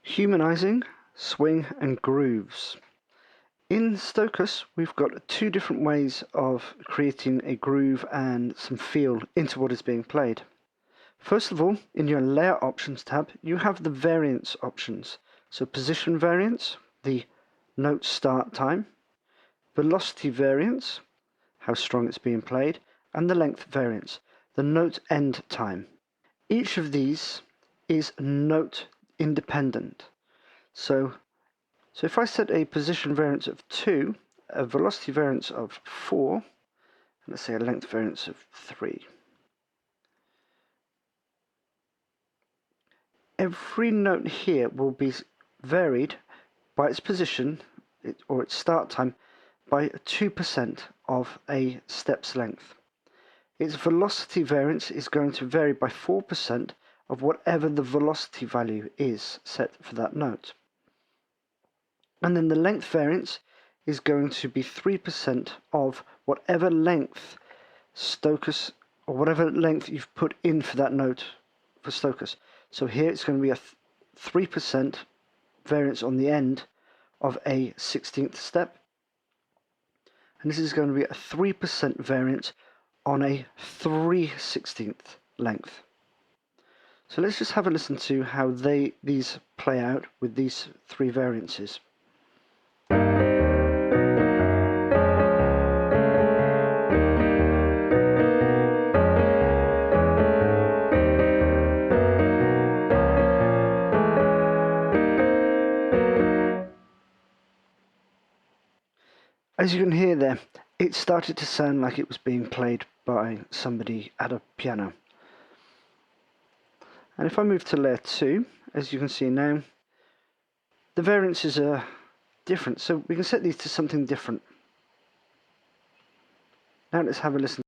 Humanizing, swing and grooves. In Stochas, we've got two different ways of creating a groove and some feel into what is being played. First of all, in your Layer Options tab, you have the variance options. So position variance, the note start time, velocity variance, how strong it's being played, and the length variance, the note end time. Each of these is note independent. So if I set a position variance of 2, a velocity variance of 4, and let's say a length variance of 3, every note here will be varied by its position or its start time by 2% of a step's length. Its velocity variance is going to vary by 4% of whatever the velocity value is set for that note. And then the length variance is going to be 3% of whatever length Stochas, or whatever length you've put in for that note for Stochas. So here it's going to be a 3% variance on the end of a 16th step. And this is going to be a 3% variance on a 3/16 length. So let's just have a listen to how these play out with these three variances. As you can hear there, it started to sound like it was being played by somebody at a piano. And if I move to layer 2, as you can see now, the variances are different. So we can set these to something different. Now let's have a listen.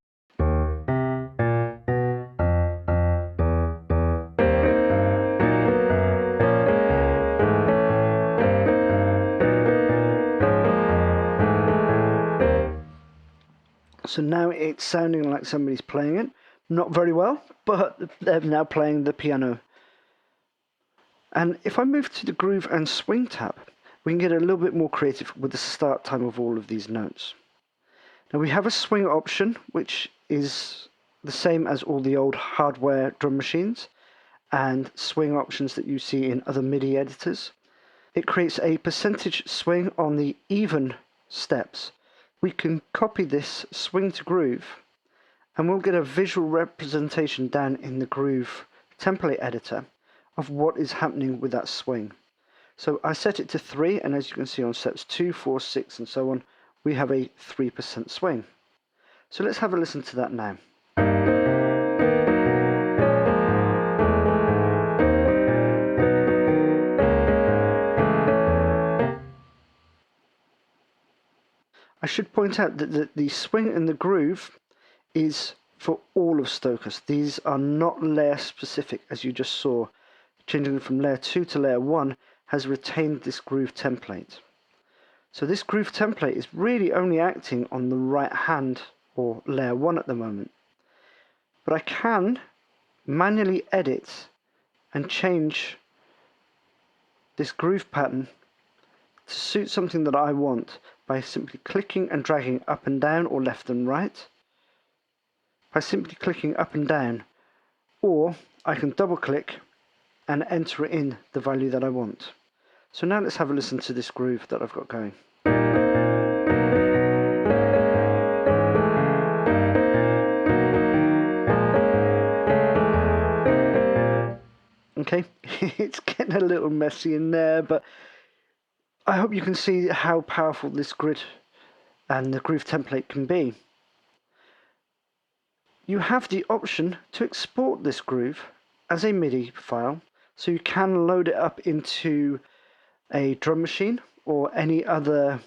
So now it's sounding like somebody's playing it. Not very well, but they're now playing the piano. And if I move to the Groove and Swing tab, we can get a little bit more creative with the start time of all of these notes. Now we have a swing option, which is the same as all the old hardware drum machines and swing options that you see in other MIDI editors. It creates a percentage swing on the even steps. We can copy this swing to groove and we'll get a visual representation down in the Groove template editor of what is happening with that swing. So I set it to 3, and as you can see on steps 2, 4, 6 and so on, we have a 3% swing. So let's have a listen to that now. I should point out that the swing and the groove is for all of Stochas. These are not layer specific, as you just saw. Changing from layer 2 to layer 1 has retained this groove template. So this groove template is really only acting on the right hand or layer 1 at the moment. But I can manually edit and change this groove pattern to suit something that I want by simply clicking and dragging up and down or left and right. By simply clicking up and down, or I can double click and enter in the value that I want. So now let's have a listen to this groove that I've got going. Okay, it's getting a little messy in there, but I hope you can see how powerful this grid and the groove template can be. You have the option to export this groove as a MIDI file, so you can load it up into a drum machine or any other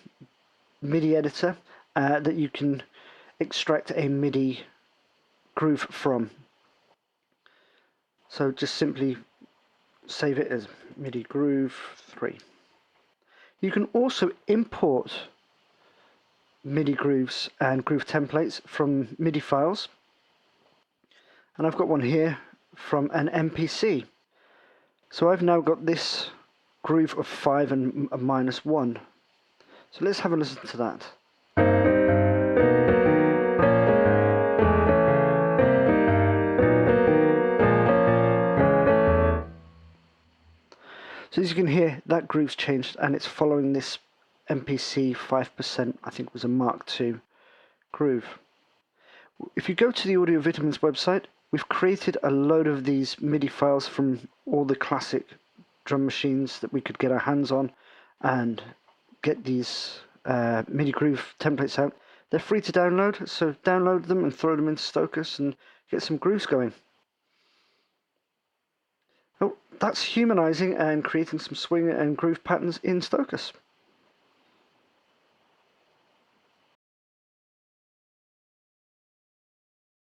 MIDI editor that you can extract a MIDI groove from. So just simply save it as MIDI groove 3. You can also import MIDI grooves and groove templates from MIDI files. And I've got one here from an MPC. So I've now got this groove of 5 and a -1. So let's have a listen to that. So as you can hear, that groove's changed and it's following this MPC 5%, I think was a Mark II groove. If you go to the Audio Vitamins website, we've created a load of these MIDI files from all the classic drum machines that we could get our hands on and get these MIDI groove templates out. They're free to download, so download them and throw them into Stochas and get some grooves going. Oh, that's humanizing and creating some swing and groove patterns in Stochas.